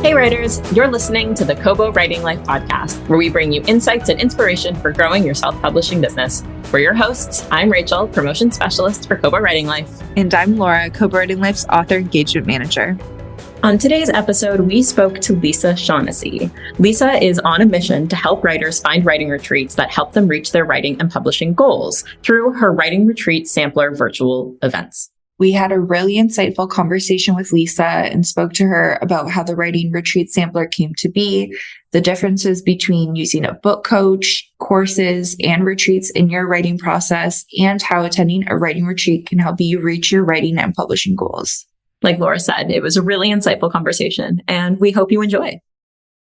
Hey writers, you're listening to the Kobo Writing Life podcast, where we bring you insights and inspiration for growing your self-publishing business. We're your hosts. I'm Rachel, promotion specialist for Kobo Writing Life. And I'm Laura, Kobo Writing Life's author engagement manager. On today's episode, we spoke to Lisa Shaughnessy. Lisa is on a mission to help writers find writing retreats that help them reach their writing and publishing goals through her Writing Retreat Sampler virtual events. We had a really insightful conversation with Lisa and spoke to her about how the Writing Retreat Sampler came to be, the differences between using a book coach, courses, and retreats in your writing process, and how attending a writing retreat can help you reach your writing and publishing goals. Like Laura said, it was a really insightful conversation, and we hope you enjoy.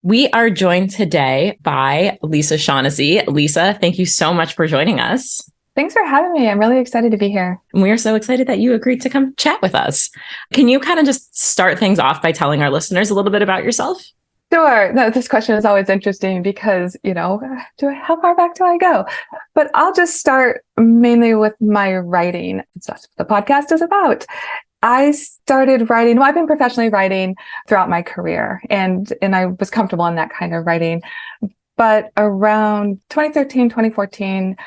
We are joined today by Lisa Shaughnessy. Lisa, thank you so much for joining us. Thanks for having me. I'm really excited to be here. And we are so excited that you agreed to come chat with us. Can you kind of just start things off by telling our listeners a little bit about yourself? Sure. No, this question is always interesting because, how far back do I go? But I'll just start mainly with my writing. That's what the podcast is about. I started writing. Well, I've been professionally writing throughout my career, and I was comfortable in that kind of writing. But around 2013, 2014,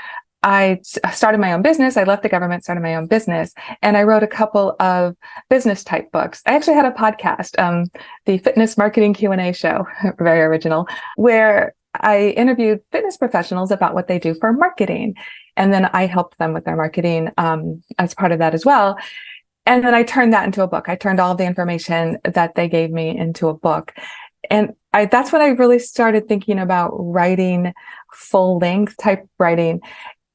I started my own business. I left the government, started my own business, and I wrote a couple of business type books. I actually had a podcast, the Fitness Marketing Q&A show, very original, where I interviewed fitness professionals about what they do for marketing. And then I helped them with their marketing as part of that as well. And then I turned that into a book. I turned all of the information that they gave me into a book. And that's when I really started thinking about writing full length type writing.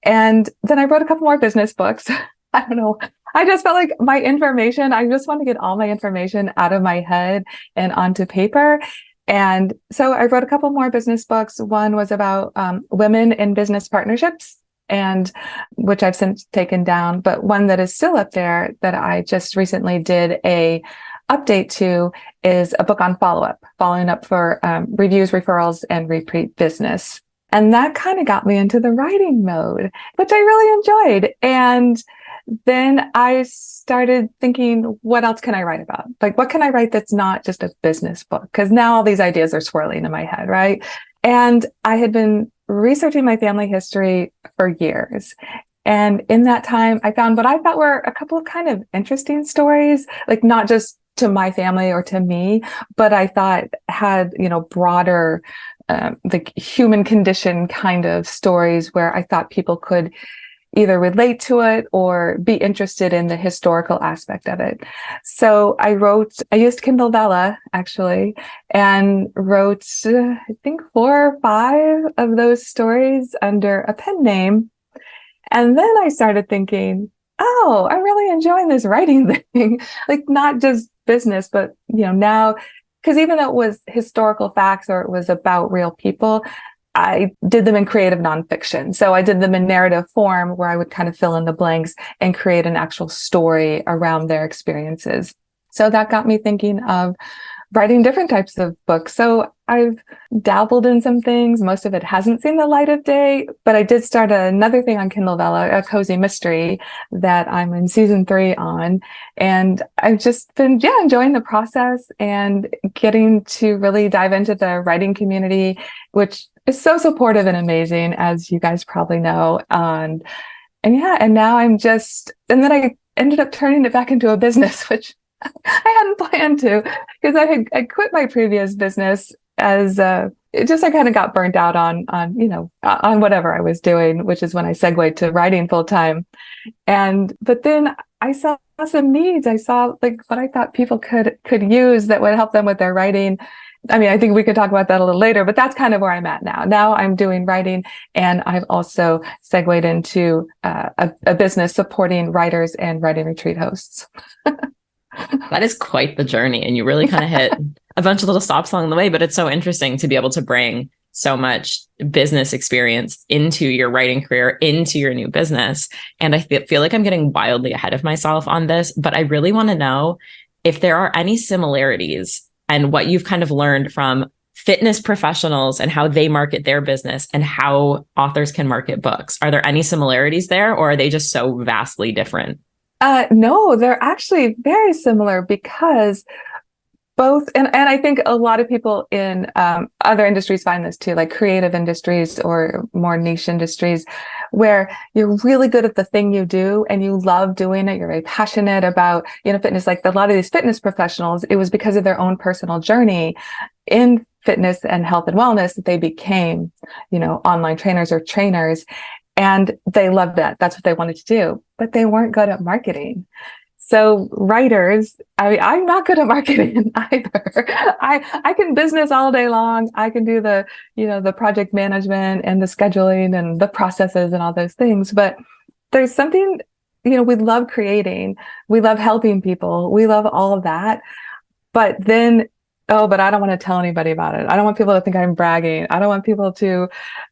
And then I wrote a couple more business books. I don't know. I just felt like my information, I just want to get all my information out of my head and onto paper. And so I wrote a couple more business books. One was about women in business partnerships, and which I've since taken down. But one that is still up there that I just recently did a update to is a book on following up for reviews, referrals, and repeat business. And that kind of got me into the writing mode, which I really enjoyed. And then I started thinking, what else can I write about? Like, what can I write that's not just a business book? Because now all these ideas are swirling in my head, right? And I had been researching my family history for years. And in that time, I found what I thought were a couple of kind of interesting stories, like not just to my family or to me, but I thought had, broader the human condition kind of stories where I thought people could either relate to it or be interested in the historical aspect of it. So I used Kindle Vella actually, and wrote, I think 4 or 5 of those stories under a pen name. And then I started thinking, oh, I'm really enjoying this writing thing, like not just business, but, now, because even though it was historical facts or it was about real people, I did them in creative nonfiction. So I did them in narrative form where I would kind of fill in the blanks and create an actual story around their experiences. So that got me thinking of writing different types of books. So I've dabbled in some things. Most of it hasn't seen the light of day, but I did start another thing on Kindle Vella, a cozy mystery that I'm in season 3 on. And I've just been, enjoying the process and getting to really dive into the writing community, which is so supportive and amazing, as you guys probably know. And now and then I ended up turning it back into a business, which I hadn't planned to, because I quit my previous business as I kind of got burnt out on whatever I was doing, which is when I segued to writing full time. But then I saw some needs. I saw like what I thought people could use that would help them with their writing. I mean, I think we could talk about that a little later, but that's kind of where I'm at now. Now I'm doing writing, and I've also segued into a business supporting writers and writing retreat hosts. That is quite the journey. And you really kind of hit a bunch of little stops along the way, but it's so interesting to be able to bring so much business experience into your writing career, into your new business. And I feel like I'm getting wildly ahead of myself on this, but I really want to know if there are any similarities and what you've kind of learned from fitness professionals and how they market their business and how authors can market books. Are there any similarities there, or are they just so vastly different? No, they're actually very similar, because Both. And I think a lot of people in other industries find this too, like creative industries or more niche industries, where you're really good at the thing you do and you love doing it. You're very passionate about, fitness. Like a lot of these fitness professionals, it was because of their own personal journey in fitness and health and wellness that they became, online trainers or trainers. And they loved that. That's what they wanted to do, but they weren't good at marketing. So writers, I'm not good at marketing either. I can business all day long. I can do the project management and the scheduling and the processes and all those things. But there's something, we love creating. We love helping people. We love all of that. But then, but I don't want to tell anybody about it. I don't want people to think I'm bragging. I don't want people to,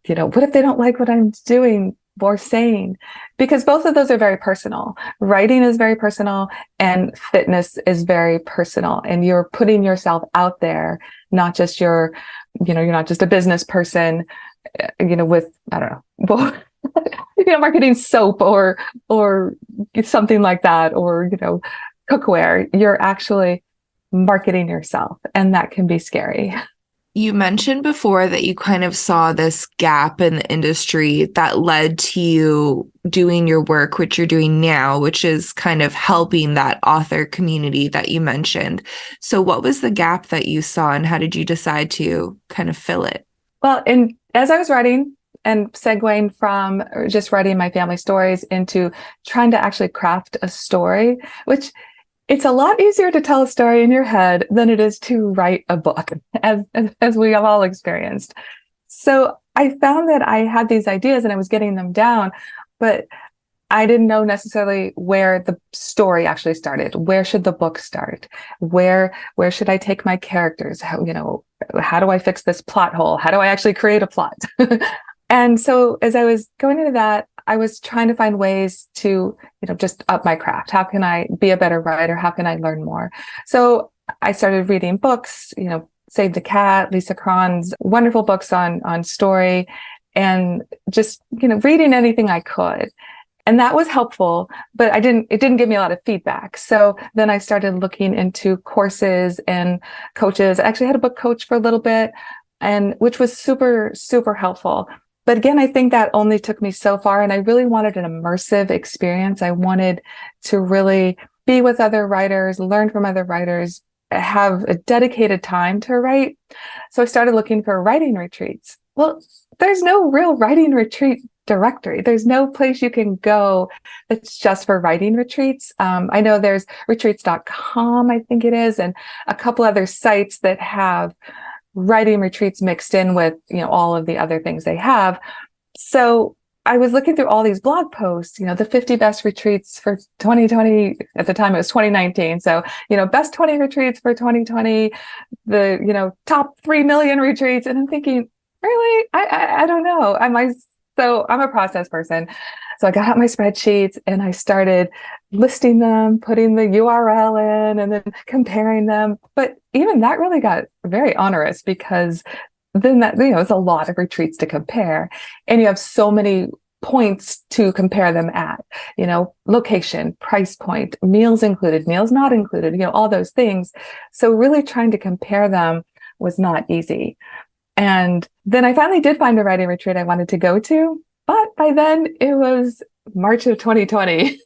what if they don't like what I'm doing or saying? Because both of those are very personal. Writing is very personal and fitness is very personal. And you're putting yourself out there, not just you're not just a business person, with, I don't know, marketing soap or something like that, or, cookware. You're actually marketing yourself, and that can be scary. You mentioned before that you kind of saw this gap in the industry that led to you doing your work, which you're doing now, which is kind of helping that author community that you mentioned. So what was the gap that you saw, and how did you decide to kind of fill it? Well, as I was writing and segueing from just writing my family stories into trying to actually craft a story, which it's a lot easier to tell a story in your head than it is to write a book, as we have all experienced. So I found that I had these ideas and I was getting them down, but I didn't know necessarily where the story actually started. Where should the book start? Where should I take my characters? How do I fix this plot hole? How do I actually create a plot? And so as I was going into that, I was trying to find ways to, just up my craft. How can I be a better writer? How can I learn more? So I started reading books, Save the Cat, Lisa Cron's wonderful books on story, and just, reading anything I could. And that was helpful, but it didn't give me a lot of feedback. So then I started looking into courses and coaches. I actually had a book coach for a little bit, and which was super, super helpful. But again, I think that only took me so far, and I really wanted an immersive experience. I wanted to really be with other writers, learn from other writers, have a dedicated time to write. So I started looking for writing retreats. Well, there's no real writing retreat directory. There's no place you can go that's just for writing retreats. I know there's retreats.com, I think it is, and a couple other sites that have writing retreats mixed in with, all of the other things they have. So I was looking through all these blog posts, the 50 best retreats for 2020. At the time it was 2019. So, best 20 retreats for 2020, the, top 3 million retreats. And I'm thinking, really? I don't know. I'm a process person. So I got out my spreadsheets and I started listing them, putting the URL in, and then comparing them. But even that really got very onerous, because then that, it's a lot of retreats to compare. And you have so many points to compare them at, location, price point, meals included, meals not included, all those things. So really trying to compare them was not easy. And then I finally did find a writing retreat I wanted to go to. But by then it was March of 2020.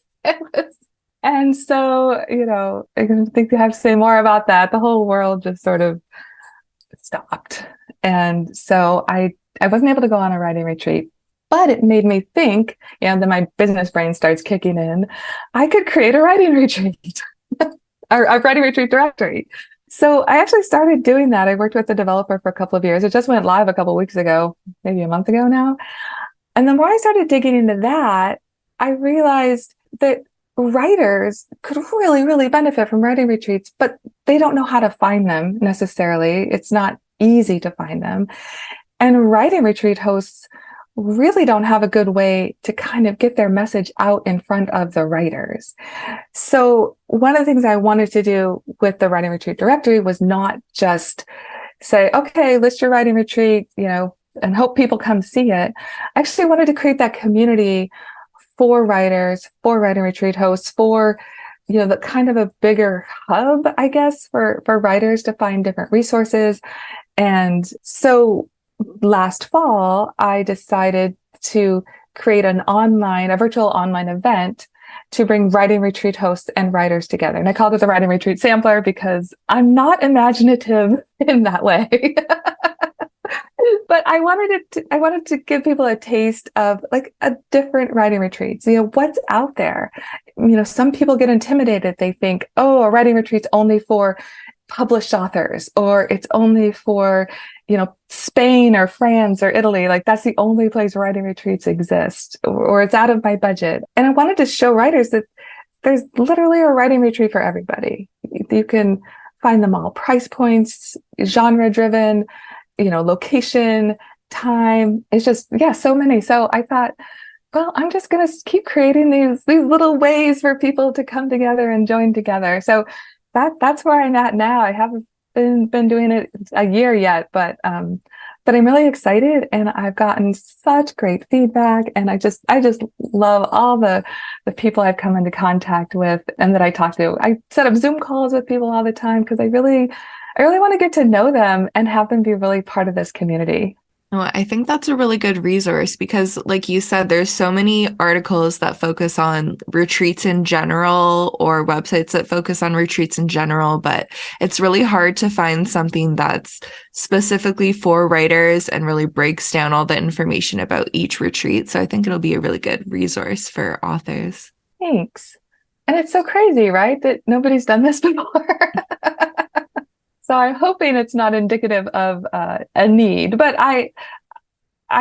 And so, I don't think I have to say more about that. The whole world just sort of stopped. And so I wasn't able to go on a writing retreat, but it made me think, then my business brain starts kicking in. I could create a writing retreat, or a writing retreat directory. So I actually started doing that. I worked with a developer for a couple of years. It just went live a couple of weeks ago, maybe a month ago now. And the more I started digging into that, I realized that writers could really, really benefit from writing retreats, but they don't know how to find them necessarily. It's not easy to find them. And writing retreat hosts really don't have a good way to kind of get their message out in front of the writers. So one of the things I wanted to do with the writing retreat directory was not just say, okay, list your writing retreat, and hope people come see it. I actually wanted to create that community for writers, for writing retreat hosts, for, the kind of a bigger hub, I guess, for writers to find different resources. And so last fall, I decided to create a virtual online event to bring writing retreat hosts and writers together. And I called it the Writing Retreat Sampler because I'm not imaginative in that way. But I wanted to give people a taste of like a different writing retreats, what's out there. Some people get intimidated. They think, oh, a writing retreat's only for published authors, or it's only for, Spain or France or Italy. Like that's the only place writing retreats exist, or it's out of my budget. And I wanted to show writers that there's literally a writing retreat for everybody. You can find them all, price points, genre driven, location, time. It's just, so many. So I thought, well, I'm just going to keep creating these little ways for people to come together and join together. So that's where I'm at now. I haven't been doing it a year yet, but I'm really excited, and I've gotten such great feedback, and I just love all the people I've come into contact with and that I talk to. I set up Zoom calls with people all the time because I really want to get to know them and have them be really part of this community. Oh, I think that's a really good resource because, like you said, there's so many articles that focus on retreats in general or websites that focus on retreats in general, but it's really hard to find something that's specifically for writers and really breaks down all the information about each retreat. So I think it'll be a really good resource for authors. Thanks. And it's so crazy, right? That nobody's done this before. So I'm hoping it's not indicative of a need, but I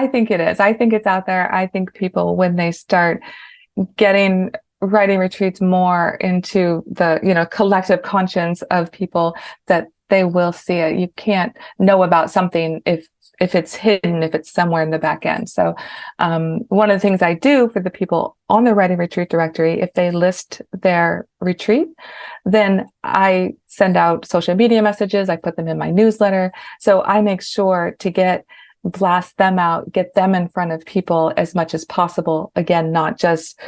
think it is. I think it's out there. I think people, when they start getting writing retreats more into the collective conscience of people, that they will see it. You can't know about something if it's hidden, if it's somewhere in the back end. So one of the things I do for the people on the Writing Retreat directory, if they list their retreat, then I send out social media messages. I put them in my newsletter. So I make sure to blast them out, get them in front of people as much as possible. Again, not just,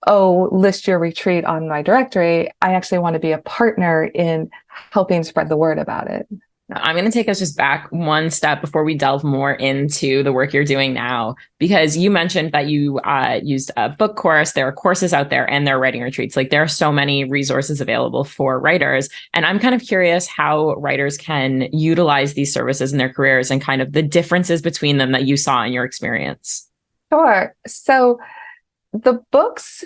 list your retreat on my directory. I actually want to be a partner in helping spread the word about it. I'm going to take us just back one step before we delve more into the work you're doing now, because you mentioned that you used a book course. There are courses out there and there are writing retreats. Like there are so many resources available for writers. And I'm kind of curious how writers can utilize these services in their careers and kind of the differences between them that you saw in your experience. Sure. So the books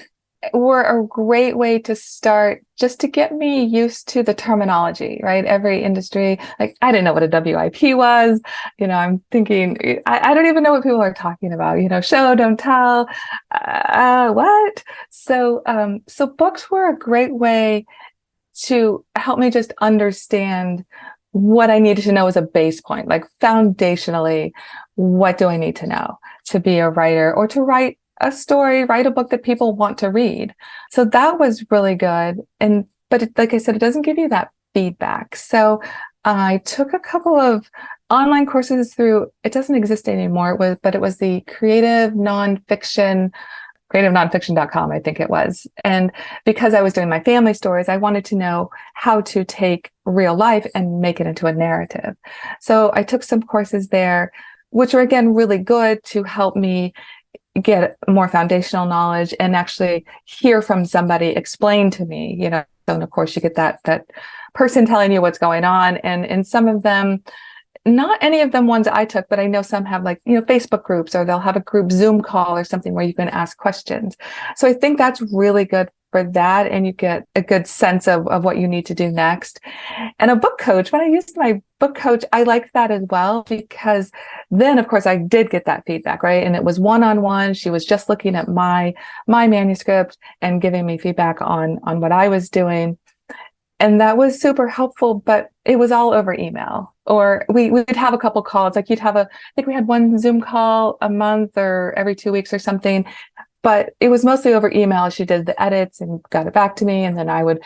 were a great way to start, just to get me used to the terminology, right? Every industry, like I didn't know what a WIP was. I'm thinking, I don't even know what people are talking about, show, don't tell, what? So books were a great way to help me just understand what I needed to know as a base point, like foundationally, what do I need to know to be a writer or to write a story, write a book that people want to read. So that was really good. But like I said, it doesn't give you that feedback. So I took a couple of online courses through, it doesn't exist anymore, but it was the creativenonfiction.com, I think it was. And because I was doing my family stories, I wanted to know how to take real life and make it into a narrative. So I took some courses there, which were again really good to help me get more foundational knowledge and actually hear from somebody explain to me, and of course you get that person telling you what's going on. And in some of them, not any of them ones I took, but I know some have Facebook groups, or they'll have a group Zoom call or something where you can ask questions. So I think that's really good for that. And you get a good sense of what you need to do next. And a book coach, when I used my book coach, I liked that as well, because then of course I did get that feedback, right? And it was one-on-one. She was just looking at my manuscript and giving me feedback on what I was doing. And that was super helpful, but it was all over email, or we would have a couple calls. Like I think we had one Zoom call a month or every 2 weeks or something, but it was mostly over email. She did the edits and got it back to me. And then I would,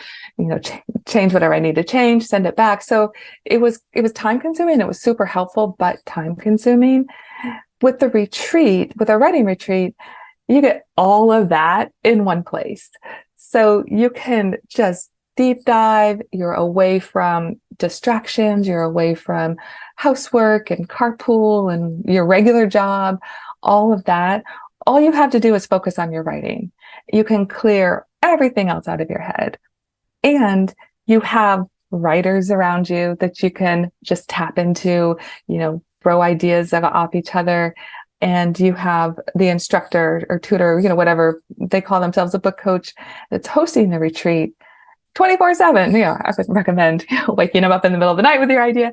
change whatever I need to change, send it back. So it was time consuming. It was super helpful, but time consuming. With the retreat, with a writing retreat, you get all of that in one place. So you can just deep dive. You're away from distractions. You're away from housework and carpool and your regular job, all of that. All you have to do is focus on your writing. You can clear everything else out of your head. And you have writers around you that you can just tap into, throw ideas off each other. And you have the instructor or tutor, whatever they call themselves, a book coach that's hosting the retreat 24/7. I would recommend waking them up in the middle of the night with your idea.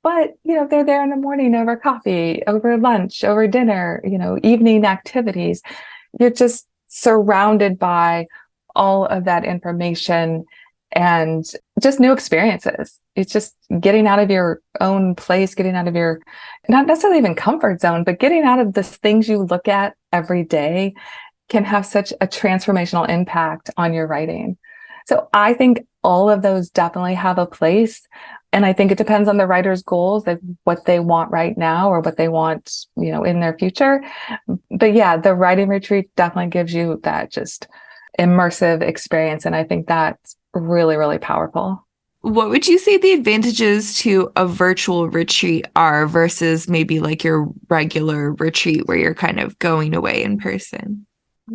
But, they're there in the morning over coffee, over lunch, over dinner, evening activities. You're just surrounded by all of that information and just new experiences. It's just getting out of your own place, getting out of your, not necessarily even comfort zone, but getting out of the things you look at every day can have such a transformational impact on your writing. So I think all of those definitely have a place. And I think it depends on the writer's goals, like what they want right now or what they want, in their future. But yeah, the writing retreat definitely gives you that just immersive experience. And I think that's really, really powerful. What would you say the advantages to a virtual retreat are versus maybe like your regular retreat where you're kind of going away in person?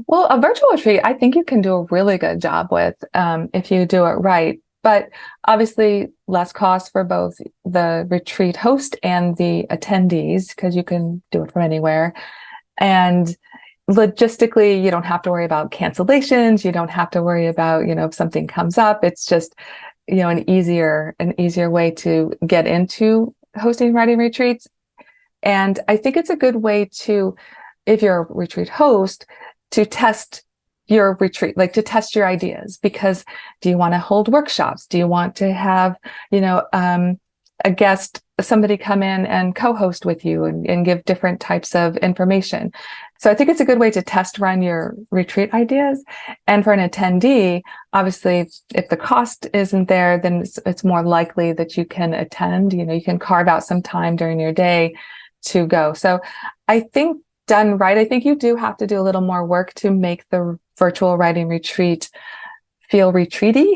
Well, a virtual retreat, I think you can do a really good job with if you do it right. But obviously, less cost for both the retreat host and the attendees because you can do it from anywhere. And logistically, you don't have to worry about cancellations. You don't have to worry about, if something comes up. It's just, an easier way to get into hosting writing retreats. And I think it's a good way to, if you're a retreat host, to test your retreat, like to test your ideas, because do you want to hold workshops? Do you want to have, a guest, somebody come in and co-host with you and give different types of information? So I think it's a good way to test run your retreat ideas. And for an attendee, obviously, if the cost isn't there, then it's more likely that you can attend. You can carve out some time during your day to go. So I think done right, I think you do have to do a little more work to make the virtual writing retreat feel retreaty.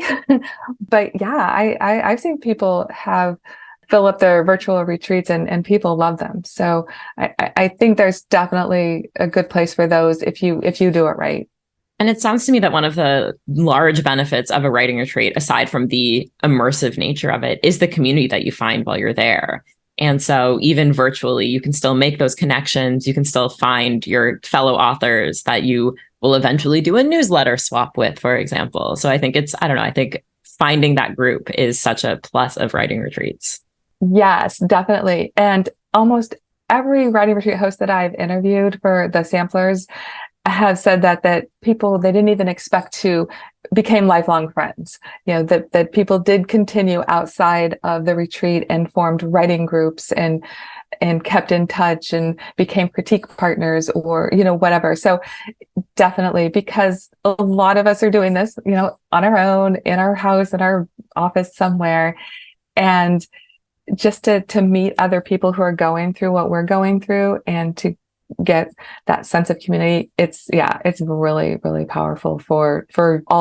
But yeah, I've seen people fill up their virtual retreats and people love them. So I think there's definitely a good place for those if you do it right. And it sounds to me that one of the large benefits of a writing retreat, aside from the immersive nature of it, is the community that you find while you're there. And so even virtually, you can still make those connections. You can still find your fellow authors that you will eventually do a newsletter swap with, for example. So I think I think finding that group is such a plus of writing retreats. Yes, definitely. And almost every writing retreat host that I've interviewed for the samplers have said that people they didn't even expect to became lifelong friends. That people did continue outside of the retreat and formed writing groups and kept in touch and became critique partners or, whatever. So definitely, because a lot of us are doing this, on our own, in our house, in our office somewhere. And just to meet other people who are going through what we're going through and to get that sense of community, it's really, really powerful for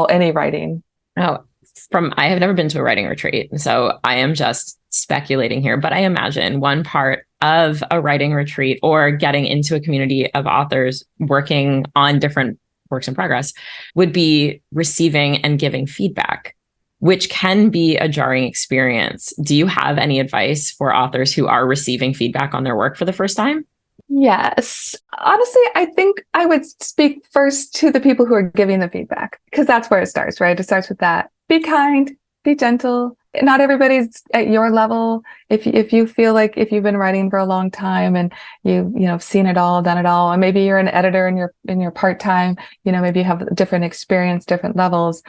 any writing. Oh, I have never been to a writing retreat, so I am just speculating here, but I imagine one part of a writing retreat or getting into a community of authors working on different works in progress would be receiving and giving feedback, which can be a jarring experience. Do you have any advice for authors who are receiving feedback on their work for the first time? Yes. Honestly, I think I would speak first to the people who are giving the feedback, because that's where it starts, right? It starts with that. Be kind, be gentle. Not everybody's at your level. If you feel like if you've been writing for a long time and you've seen it all, done it all, and maybe you're an editor in your part-time, maybe you have different experience, different levels,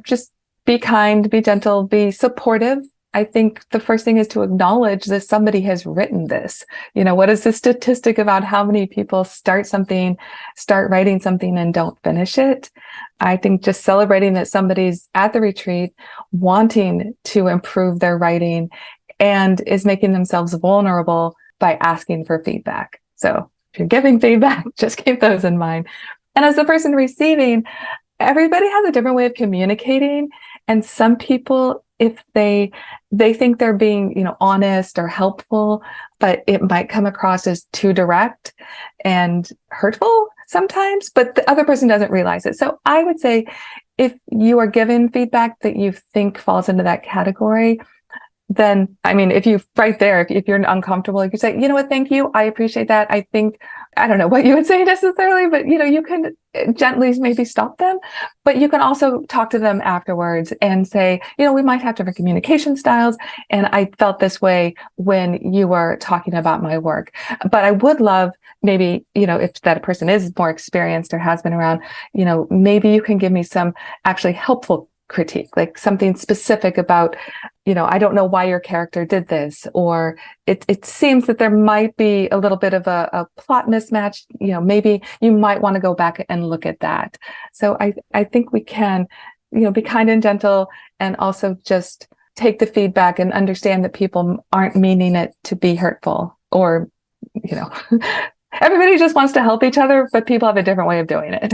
just be kind, be gentle, be supportive. I think the first thing is to acknowledge that somebody has written this. What is the statistic about how many people start writing something and don't finish it? I think just celebrating that somebody's at the retreat wanting to improve their writing and is making themselves vulnerable by asking for feedback. So if you're giving feedback, just keep those in mind. And as the person receiving, everybody has a different way of communicating. And some people, if they think they're being, honest or helpful, but it might come across as too direct and hurtful sometimes, but the other person doesn't realize it. So I would say if you are given feedback that you think falls into that category, then, I mean, if you're uncomfortable, you can say, you know what, thank you. I appreciate that. I don't know what you would say necessarily, but, you can gently maybe stop them, but you can also talk to them afterwards and say, we might have different communication styles. And I felt this way when you were talking about my work, but I would love maybe, if that person is more experienced or has been around, maybe you can give me some actually helpful critique, like something specific about, I don't know why your character did this, or it seems that there might be a little bit of a plot mismatch. Maybe you might want to go back and look at that. So I think we can, be kind and gentle, and also just take the feedback and understand that people aren't meaning it to be hurtful, or, everybody just wants to help each other, but people have a different way of doing it.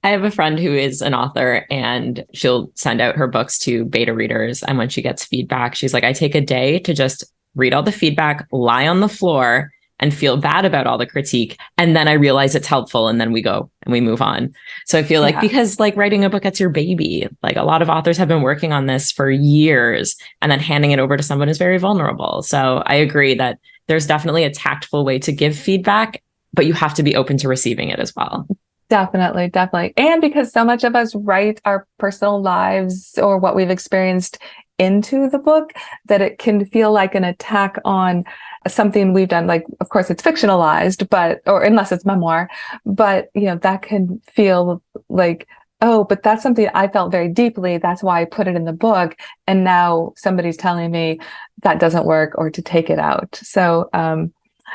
I have a friend who is an author, and she'll send out her books to beta readers. And when she gets feedback, she's like, I take a day to just read all the feedback, lie on the floor, and feel bad about all the critique. And then I realize it's helpful. And then we go and we move on. So I feel like, because like writing a book, it's your baby. Like a lot of authors have been working on this for years, and then handing it over to someone is very vulnerable. So I agree that there's definitely a tactful way to give feedback, but you have to be open to receiving it as well. Definitely. And because so much of us write our personal lives or what we've experienced into the book, that it can feel like an attack on something we've done. Like, of course, it's fictionalized, or unless it's memoir, but, that can feel like, oh, but that's something I felt very deeply. That's why I put it in the book. And now somebody's telling me that doesn't work, or to take it out. So,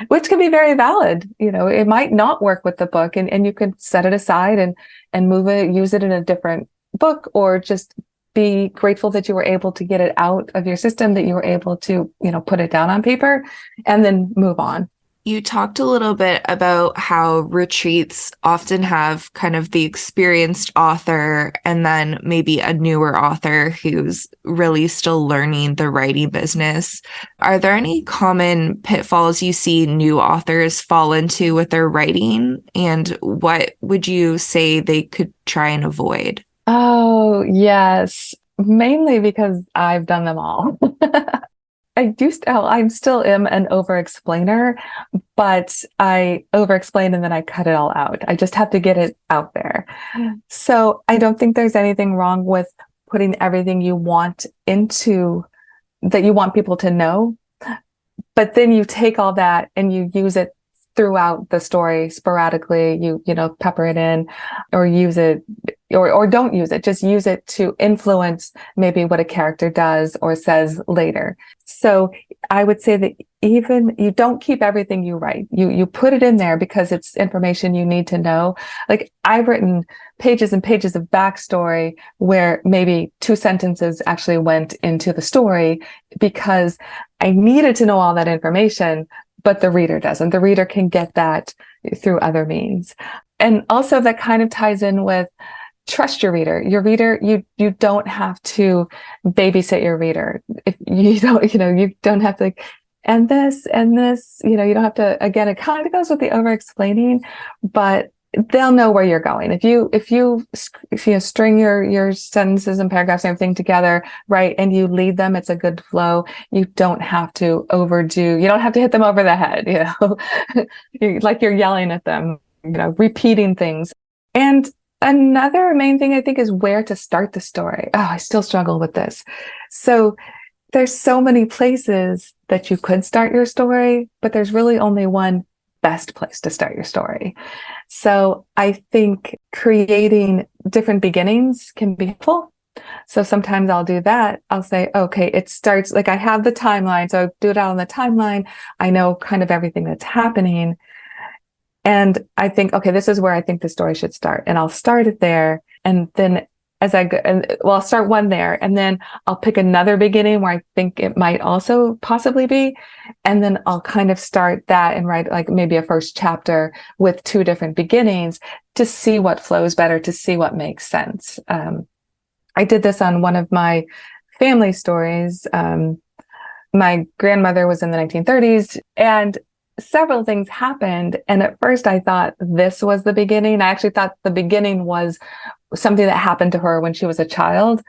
which can be very valid. It might not work with the book, and you can set it aside and move it, use it in a different book, or just be grateful that you were able to get it out of your system, that you were able to, put it down on paper and then move on. You talked a little bit about how retreats often have kind of the experienced author and then maybe a newer author who's really still learning the writing business. Are there any common pitfalls you see new authors fall into with their writing? And what would you say they could try and avoid? Oh, yes. Mainly because I've done them all. I'm still am an over-explainer, but I over-explain and then I cut it all out. I just have to get it out there. So I don't think there's anything wrong with putting everything you want that you want people to know, but then you take all that and you use it throughout the story sporadically. You pepper it in, or use it, or don't use it. Just use it to influence maybe what a character does or says later. So I would say that even you don't keep everything you write. You put it in there because it's information you need to know. Like, I've written pages and pages of backstory where maybe 2 sentences actually went into the story because I needed to know all that information, but the reader doesn't. The reader can get that through other means. And also that kind of ties in with trust your reader. Your reader, you don't have to babysit your reader. If you don't, you don't have to like, and this, you don't have to, again, it kind of goes with the over explaining, but they'll know where you're going. If you string your sentences and paragraphs and everything together, right, and you lead them, it's a good flow. You don't have to overdo. You don't have to hit them over the head. Like you're yelling at them. Repeating things. And another main thing I think is where to start the story. Oh, I still struggle with this. So there's so many places that you could start your story, but there's really only one best place to start your story. So I think creating different beginnings can be helpful. So sometimes I'll do that. I'll say, okay, it starts, like I have the timeline. So I do it out on the timeline. I know kind of everything that's happening. And I think, okay, this is where I think the story should start. And I'll start it there. And then as I go, and well, I'll start one there, and then I'll pick another beginning where I think it might also possibly be, and then I'll kind of start that and write like maybe a first chapter with two different beginnings to see what flows better, to see what makes sense. I did this on one of my family stories. My grandmother was in the 1930s, and several things happened. And at first I thought this was the beginning. I actually thought the beginning was something that happened to her when she was a child.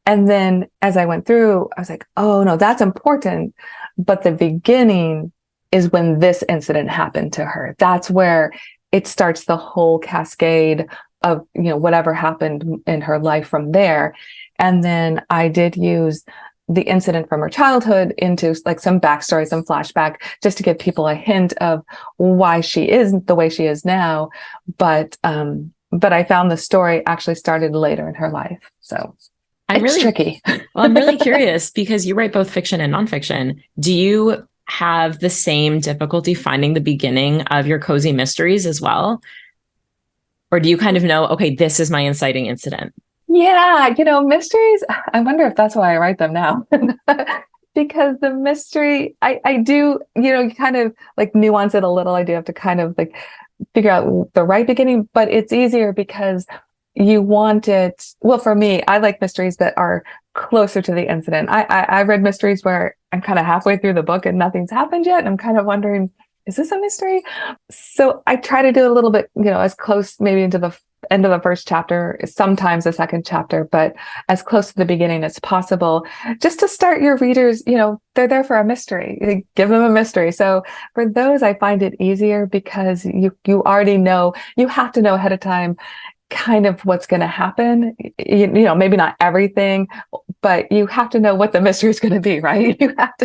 And then as I went through, I was like, oh no, that's important. But the beginning is when this incident happened to her. That's where it starts the whole cascade of, whatever happened in her life from there. And then I did use the incident from her childhood into like some backstory, some flashback, just to give people a hint of why she is the way she is now. But I found the story actually started later in her life. So it's tricky. Well, I'm really curious because you write both fiction and nonfiction. Do you have the same difficulty finding the beginning of your cozy mysteries as well? Or do you kind of know, okay, this is my inciting incident? Yeah, mysteries, I wonder if that's why I write them now. Because the mystery, I do, you kind of like nuance it a little. I do have to kind of like figure out the right beginning, but it's easier because you want it. Well, for me, I like mysteries that are closer to the incident. I read mysteries where I'm kind of halfway through the book and nothing's happened yet. And I'm kind of wondering, is this a mystery? So I try to do a little bit, as close maybe into the end of the first chapter, sometimes the second chapter, but as close to the beginning as possible, just to start your readers, they're there for a mystery. You give them a mystery. So for those, I find it easier because you already know, you have to know ahead of time kind of what's going to happen. Maybe not everything, but you have to know what the mystery is going to be, right? You have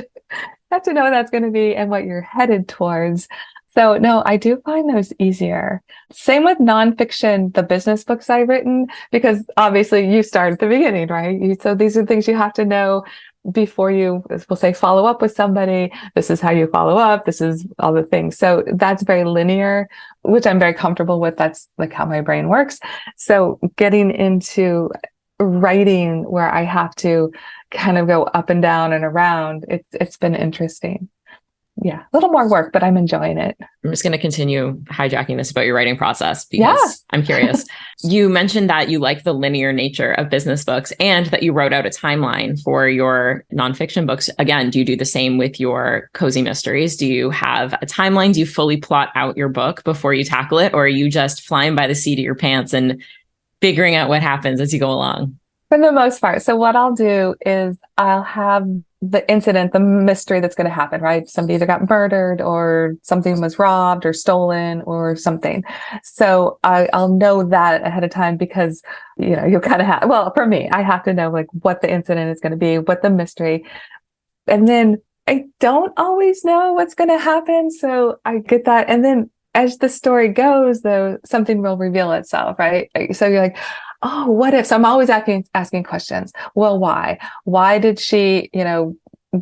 to know what that's going to be and what you're headed towards. So no, I do find those easier. Same with nonfiction, the business books I've written, because obviously you start at the beginning, right? So these are things you have to know before you, we'll say, follow up with somebody. This is how you follow up. This is all the things. So that's very linear, which I'm very comfortable with. That's like how my brain works. So getting into writing where I have to kind of go up and down and around, it's been interesting. Yeah, a little more work, but I'm enjoying it. I'm just going to continue hijacking this about your writing process because I'm curious. You mentioned that you like the linear nature of business books and that you wrote out a timeline for your nonfiction books. Again, do you do the same with your cozy mysteries? Do you have a timeline? Do you fully plot out your book before you tackle it? Or are you just flying by the seat of your pants and figuring out what happens as you go along? For the most part. So what I'll do is I'll have the incident, the mystery that's going to happen, right? Somebody either got murdered or something was robbed or stolen or something. So I'll know that ahead of time because, you kind of have, well, for me, I have to know like what the incident is going to be, what the mystery. And then I don't always know what's going to happen. So I get that. And then as the story goes, though, something will reveal itself, right? So you're like, oh, what if? So I'm always asking questions. Well, why? Why did she,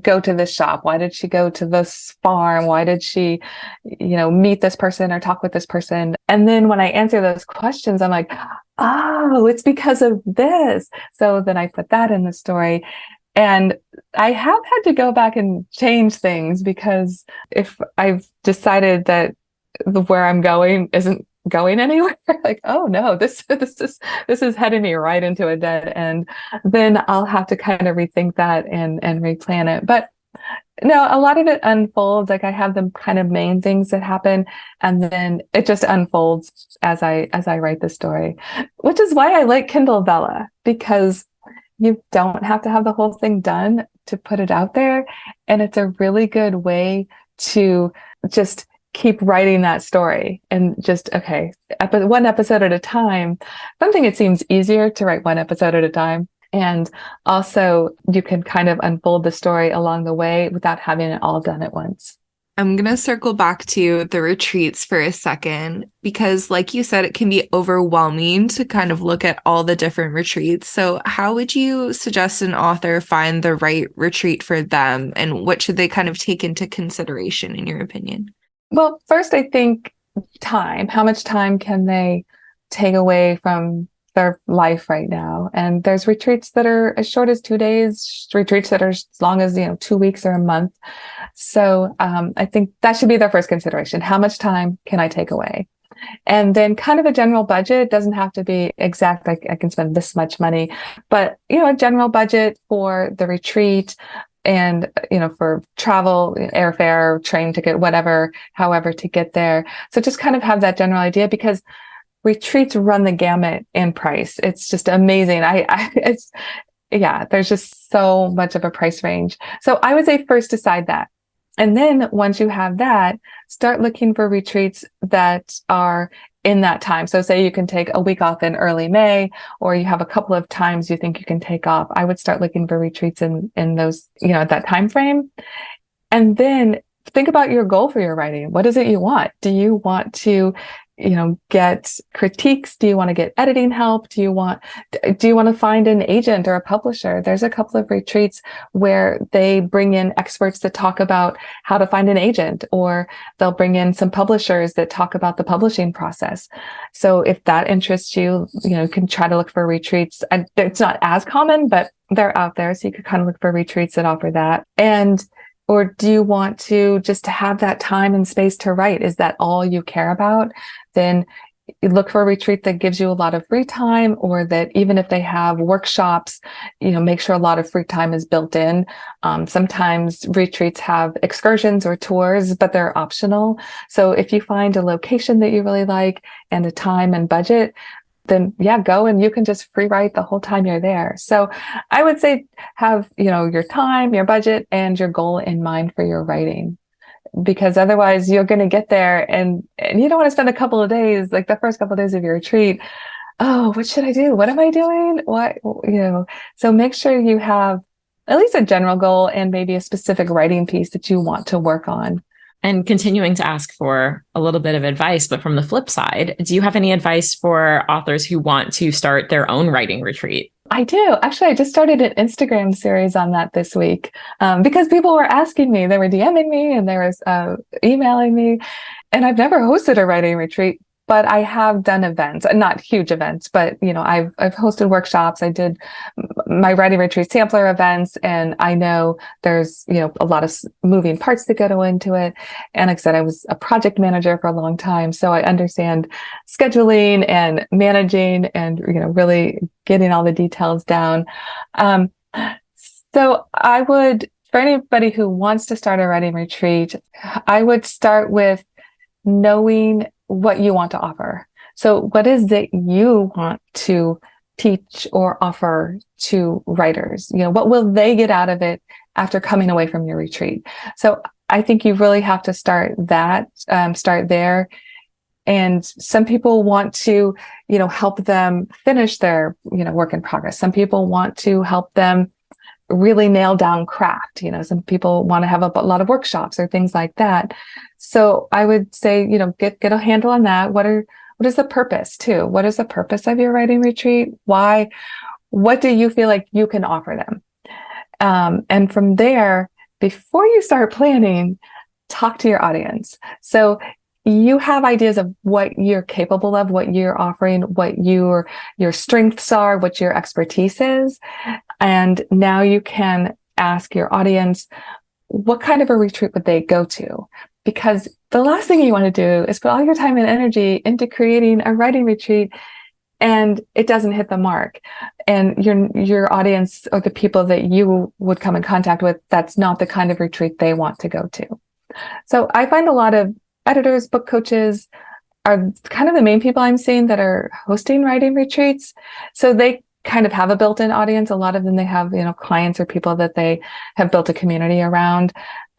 go to this shop? Why did she go to this farm? Why did she, meet this person or talk with this person? And then when I answer those questions, I'm like, oh, it's because of this. So then I put that in the story. And I have had to go back and change things because if I've decided that where I'm going isn't going anywhere, like, oh no, this is heading me right into a dead end, then I'll have to kind of rethink that and replan it. But no, a lot of it unfolds. Like I have the kind of main things that happen, and then it just unfolds as I write the story, which is why I like Kindle Vella, because you don't have to have the whole thing done to put it out there. And it's a really good way to just keep writing that story and just, okay, one episode at a time. Something it seems easier to write one episode at a time. And also you can kind of unfold the story along the way without having it all done at once. I'm going to circle back to the retreats for a second, because like you said, it can be overwhelming to kind of look at all the different retreats. So how would you suggest an author find the right retreat for them, and what should they kind of take into consideration in your opinion? Well, first, I think time. How much time can they take away from their life right now. And there's retreats that are as short as 2 days, retreats that are as long as, 2 weeks or a month. So I think that should be their first consideration. How much time can I take away? And then kind of a general budget. Doesn't have to be exact, like I can spend this much money, but a general budget for the retreat and for travel, airfare, train ticket, whatever, however to get there. So just kind of have that general idea, because retreats run the gamut in price. It's just amazing. There's just so much of a price range. So I would say first decide that. And then once you have that, start looking for retreats that are in that time. So say you can take a week off in early May, or you have a couple of times you think you can take off. I would start looking for retreats in those, that time frame. And then think about your goal for your writing. What is it you want? Do you want to get critiques? Do you want to get editing help? Do you want to find an agent or a publisher? There's a couple of retreats where they bring in experts that talk about how to find an agent, or they'll bring in some publishers that talk about the publishing process. So if that interests you, you can try to look for retreats. And it's not as common, but they're out there. So you could kind of look for retreats that offer that. Or do you want to just have that time and space to write? Is that all you care about? Then you look for a retreat that gives you a lot of free time, or that even if they have workshops, make sure a lot of free time is built in. Sometimes retreats have excursions or tours, but they're optional. So if you find a location that you really like and a time and budget, then go, and you can just free write the whole time you're there. So I would say have, your time, your budget, and your goal in mind for your writing, because otherwise you're going to get there and you don't want to spend a couple of days, like the first couple of days of your retreat. Oh, what should I do? What am I doing? So make sure you have at least a general goal and maybe a specific writing piece that you want to work on. And continuing to ask for a little bit of advice, but from the flip side, do you have any advice for authors who want to start their own writing retreat? I do. Actually, I just started an Instagram series on that this week because people were asking me, they were DMing me and they were emailing me. And I've never hosted a writing retreat, but I have done events, not huge events, but I've hosted workshops. I did my writing retreat sampler events, and I know there's a lot of moving parts that go into it. And like I said, I was a project manager for a long time, so I understand scheduling and managing, and really getting all the details down. So I would, for anybody who wants to start a writing retreat, I would start with knowing what you want to offer. So what is it you want to teach or offer to writers? What will they get out of it after coming away from your retreat? So I think you really have to start there. And some people want to, help them finish their, work in progress. Some people want to help them really nail down craft. Some people want to have a lot of workshops or things like that. So I would say, get a handle on that. What is the purpose too? What is the purpose of your writing retreat? Why? What do you feel like you can offer them? And from there, before you start planning, talk to your audience. So you have ideas of what you're capable of, what you're offering, what your strengths are, what your expertise is. And now you can ask your audience, what kind of a retreat would they go to? Because the last thing you want to do is put all your time and energy into creating a writing retreat and it doesn't hit the mark. And your audience, or the people that you would come in contact with, that's not the kind of retreat they want to go to. So I find a lot of editors, book coaches are kind of the main people I'm seeing that are hosting writing retreats. So they kind of have a built-in audience. A lot of them, they have, clients or people that they have built a community around.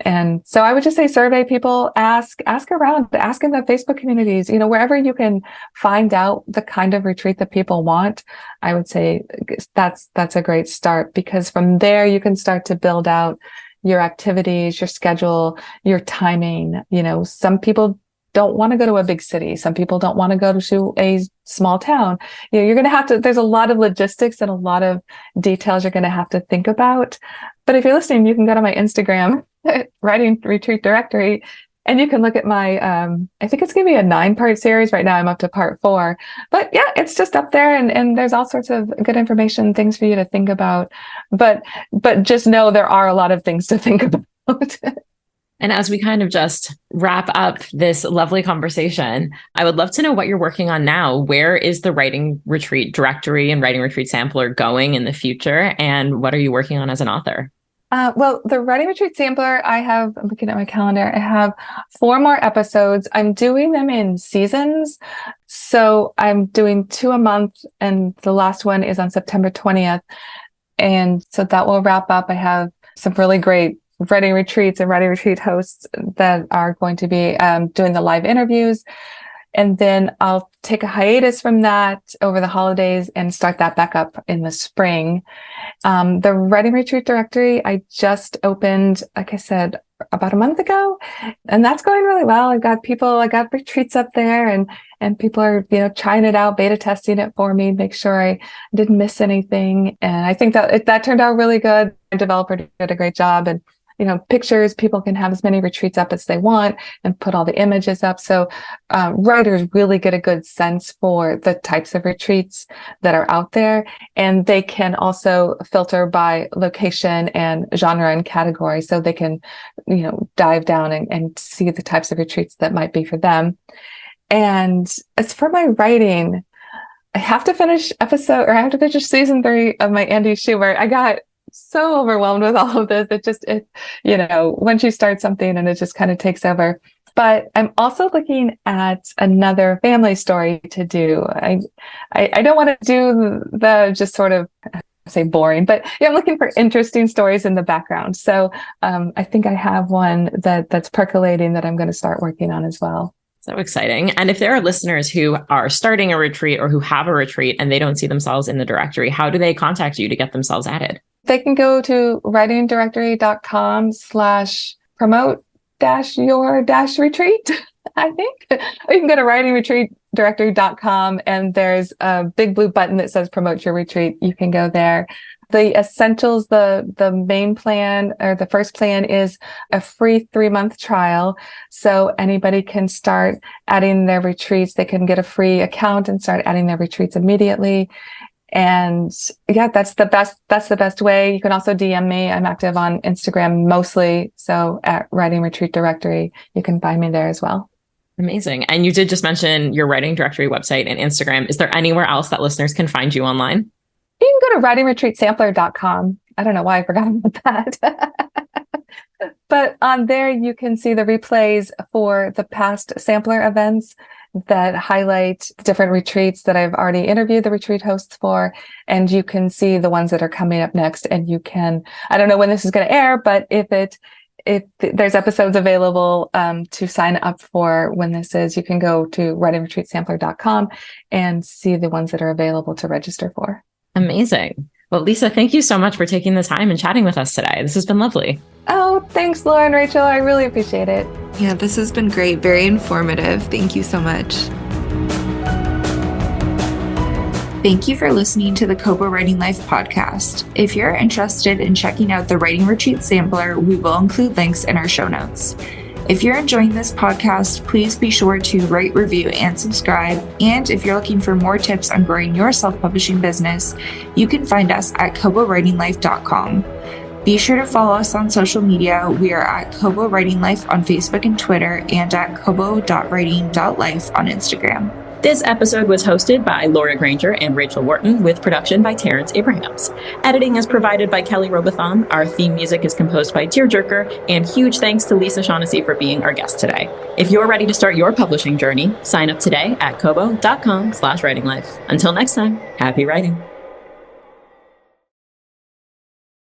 And so I would just say survey people, ask around, ask in the Facebook communities, wherever you can find out the kind of retreat that people want. I would say that's a great start, because from there you can start to build out your activities, your schedule, your timing. Some people don't want to go to a big city. Some people don't want to go to a small town. You're going to have to, there's a lot of logistics and a lot of details you're going to have to think about. But if you're listening, you can go to my Instagram writing retreat directory And you can look at my, I think it's going to be a 9-part series. Right now I'm up to part 4, but yeah, it's just up there, and there's all sorts of good information, things for you to think about. But just know there are a lot of things to think about. And as we kind of just wrap up this lovely conversation, I would love to know what you're working on now. Where is the Writing Retreat Directory and Writing Retreat Sampler going in the future? And what are you working on as an author? Well, the Writing Retreat Sampler, I'm looking at my calendar, I have 4 more episodes. I'm doing them in seasons. So I'm doing 2 a month, and the last one is on September 20th. And so that will wrap up. I have some really great writing retreats and writing retreat hosts that are going to be doing the live interviews. And then I'll take a hiatus from that over the holidays and start that back up in the spring. The Writing Retreat Directory, I just opened, like I said, about a month ago, and that's going really well. I got retreats up there, and people are, trying it out, beta testing it for me, make sure I didn't miss anything. And I think that turned out really good. The developer did a great job, and pictures, people can have as many retreats up as they want and put all the images up. So writers really get a good sense for the types of retreats that are out there. And they can also filter by location and genre and category. So they can, dive down and see the types of retreats that might be for them. And as for my writing, I have to finish season 3 of my Andy Schubert. I got so overwhelmed with all of this. Once you start something and it just kind of takes over. But I'm also looking at another family story to do. I don't want to do the just sort of say boring, but I'm looking for interesting stories in the background. So I think I have one that's percolating that I'm going to start working on as well. So exciting. And if there are listeners who are starting a retreat or who have a retreat and they don't see themselves in the directory, how do they contact you to get themselves added? They can go to writingdirectory.com/promote-your-retreat, I think. Or you can go to writingretreatdirectory.com, and there's a big blue button that says promote your retreat. You can go there. The essentials, the main plan, or the first plan, is a free 3-month trial. So anybody can start adding their retreats. They can get a free account and start adding their retreats immediately. And yeah, that's the best way. You can also DM me. I'm active on Instagram mostly. So at Writing Retreat Directory, you can find me there as well. Amazing. And you did just mention your Writing Directory website and Instagram. Is there anywhere else that listeners can find you online? You can go to writingretreatsampler.com. I don't know why I forgot about that. But on there, you can see the replays for the past sampler events that highlight different retreats that I've already interviewed the retreat hosts for. And you can see the ones that are coming up next. And you can, I don't know when this is going to air, but if there's episodes available to sign up for when this is, you can go to writingretreatsampler.com and see the ones that are available to register for. Amazing. Well, Lisa, thank you so much for taking the time and chatting with us today. This has been lovely. Oh, thanks, Laura and Rachel. I really appreciate it. Yeah, this has been great. Very informative. Thank you so much. Thank you for listening to the Kobo Writing Life podcast. If you're interested in checking out the Writing Retreat Sampler, we will include links in our show notes. If you're enjoying this podcast, please be sure to rate, review, and subscribe. And if you're looking for more tips on growing your self-publishing business, you can find us at kobowritinglife.com. Be sure to follow us on social media. We are at Kobo Writing Life on Facebook and Twitter, and at kobo.writing.life on Instagram. This episode was hosted by Laura Granger and Rachel Wharton, with production by Terrence Abrahams. Editing is provided by Kelly Robotham. Our theme music is composed by Tearjerker, and huge thanks to Lisa Shaughnessy for being our guest today. If you're ready to start your publishing journey, sign up today at kobo.com/writinglife. Until next time, happy writing.